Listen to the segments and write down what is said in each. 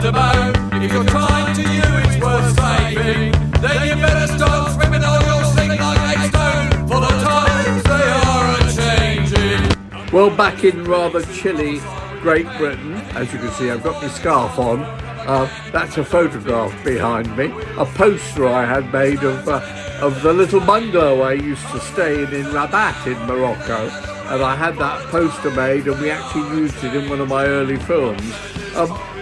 to the bone. If you're trying to you, it's worth saving. Then you better start swimming or you'll sink like 8 stone. For the times they are a-changing. Well, back in rather chilly Great Britain, as you can see, I've got my scarf on. That's a photograph behind me, a poster I had made of the little bungalow I used to stay in Rabat in Morocco, and I had that poster made, and we actually used it in one of my early films.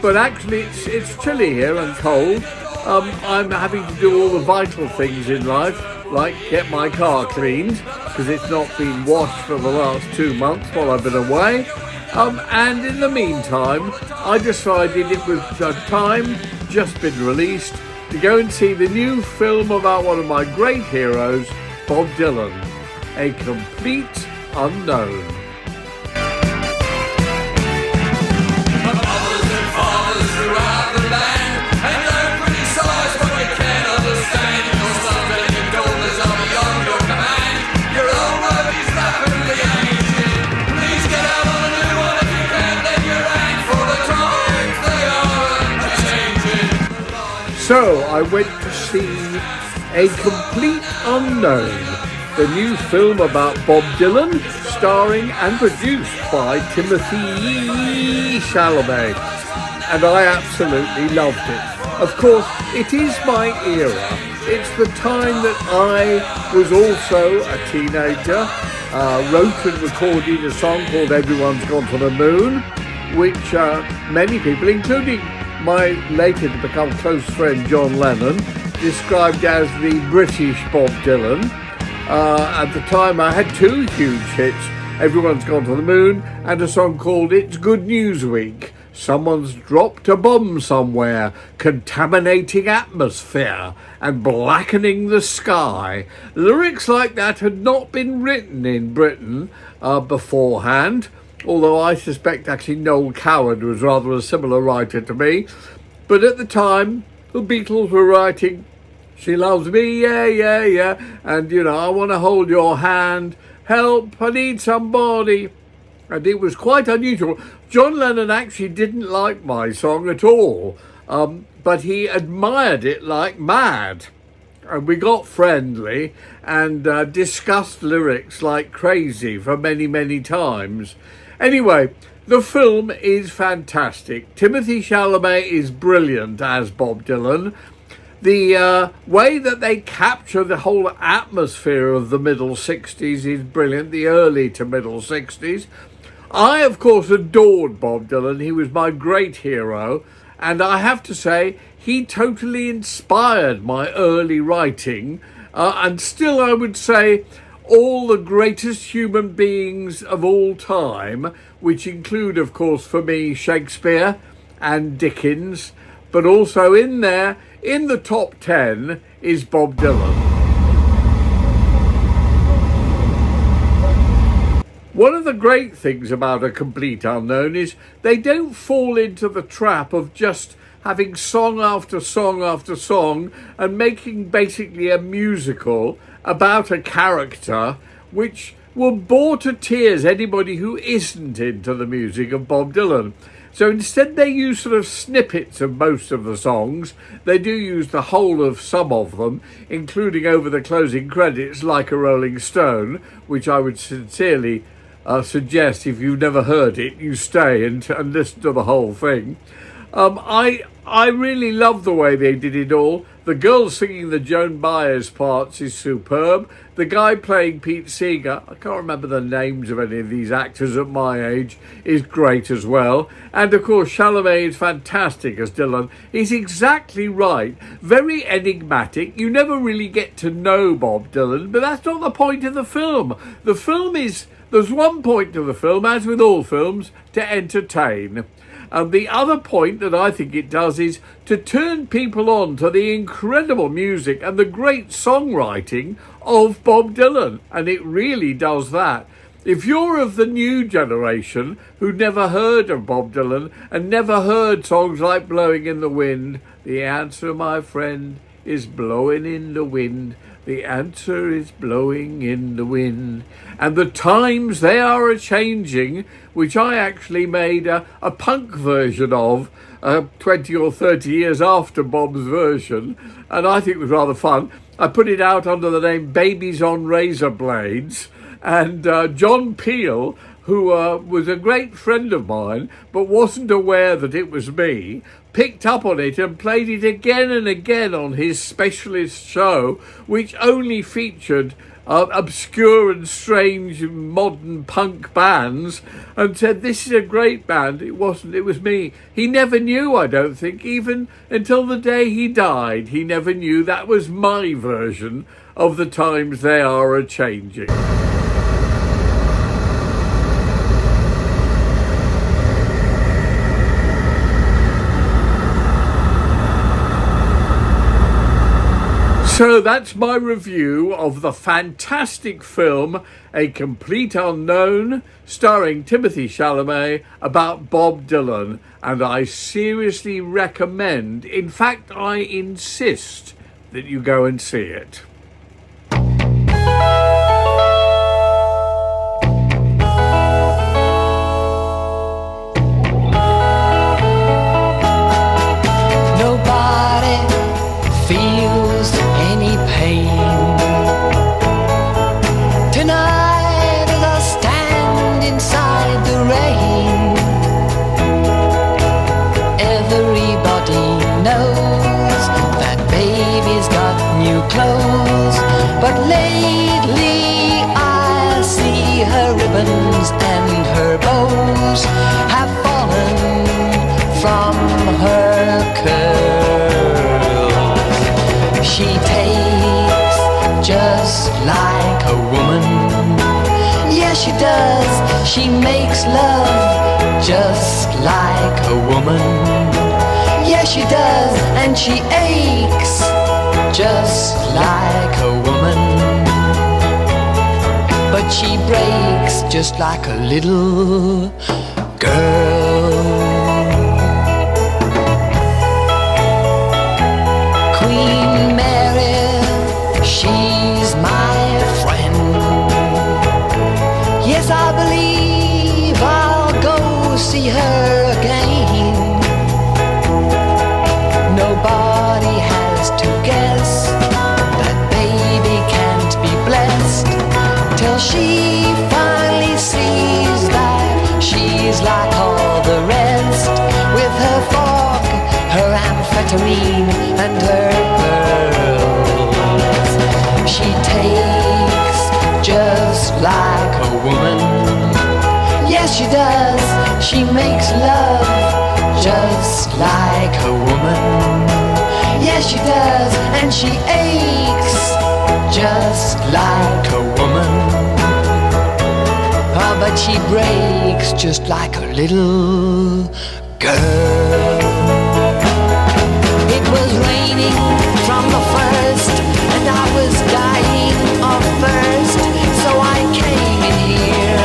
But actually, it's chilly here and cold. I'm having to do all the vital things in life, like get my car cleaned because it's not been washed for the last 2 months while I've been away. And in the meantime, I decided it was time, just been released, to go and see the new film about one of my great heroes, Bob Dylan, A Complete Unknown. So I went to see A Complete Unknown, the new film about Bob Dylan, starring and produced by Timothy Chalamet, and I absolutely loved it. Of course, it is my era. It's the time that I was also a teenager, wrote and recorded a song called Everyone's Gone to the Moon, which many people, including my later to become close friend John Lennon, described as the British Bob Dylan. At the time I had 2 huge hits, Everyone's Gone to the Moon and a song called It's Good News Week. Someone's dropped a bomb somewhere, contaminating atmosphere and blackening the sky. Lyrics like that had not been written in Britain beforehand, although I suspect actually Noel Coward was rather a similar writer to me. But at the time, the Beatles were writing, She Loves Me, yeah, yeah, yeah, and, I want to hold your hand, help, I need somebody. And it was quite unusual. John Lennon actually didn't like my song at all, but he admired it like mad. And we got friendly and discussed lyrics like crazy for many, many times. Anyway, the film is fantastic. Timothy Chalamet is brilliant as Bob Dylan. The way that they capture the whole atmosphere of the middle 60s is brilliant, the early to middle 60s. I, of course, adored Bob Dylan. He was my great hero. And I have to say, he totally inspired my early writing. And still, I would say, all the greatest human beings of all time, which include, of course, for me, Shakespeare and Dickens, but also in there, in the top 10, is Bob Dylan. One of the great things about A Complete Unknown is they don't fall into the trap of just having song after song after song and making basically a musical about a character which will bore to tears anybody who isn't into the music of Bob Dylan. So instead they use sort of snippets of most of the songs. They do use the whole of some of them, including over the closing credits, Like a Rolling Stone, which I would sincerely suggest if you've never heard it, you stay and listen to the whole thing. I really love the way they did it all. The girl singing the Joan Baez parts is superb. The guy playing Pete Seeger, I can't remember the names of any of these actors at my age, is great as well. And of course, Chalamet is fantastic as Dylan. He's exactly right. Very enigmatic. You never really get to know Bob Dylan, but that's not the point of the film. The film is, there's one point to the film, as with all films, to entertain. And the other point that I think it does is to turn people on to the incredible music and the great songwriting of Bob Dylan. And it really does that. If you're of the new generation who never heard of Bob Dylan and never heard songs like Blowing in the Wind, the answer, my friend, is blowing in the wind. The answer is blowing in the wind. And the times they are a-changing, which I actually made a punk version of 20 or 30 years after Bob's version, and I think it was rather fun. I put it out under the name Babies on Razor Blades, and John Peel, who was a great friend of mine but wasn't aware that it was me, picked up on it and played it again and again on his specialist show, which only featured obscure and strange modern punk bands, and said, "This is a great band." It wasn't, it was me. He never knew, I don't think, even until the day he died. He never knew that was my version of The Times They Are A-Changing. So that's my review of the fantastic film A Complete Unknown, starring Timothée Chalamet, about Bob Dylan, and I seriously recommend, in fact I insist, that you go and see it. Nobody feels any pain tonight as I stand inside the rain. Everybody knows that baby's got new clothes, but lately I see her ribbons and her bows have fallen from her curls. She takes just like a woman. Yes, she does. She makes love just like a woman. Yes, she does. And she aches just like a woman. But she breaks just like a little girl. Queen Mary, she's my friend. Yes, I believe I'll go see her again. Nobody has to guess that baby can't be blessed till she finally sees that she's like all the rest, with her fog, her amphetamine, and her pearls. She takes just like a woman. Yes, she does. She makes love just like a woman. Yes, she does. And she aches just like a woman. Oh, but she breaks just like a little girl. It was raining from the first, and I was dying of thirst, so I came in here.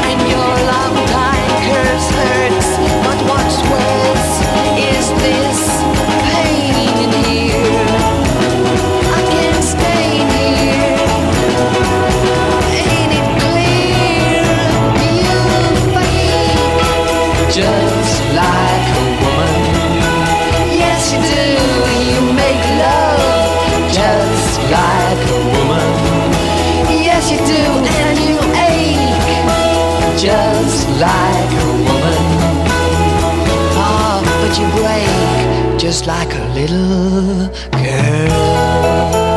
And your long-time curse hurts, but what's worse is this pain in here. I can't stay in here. Ain't it clear? You fake just like a woman. Yes, you do. You make love just like a woman. Yes, you do. And you ache just like a woman. Ah, but you break just like a little girl.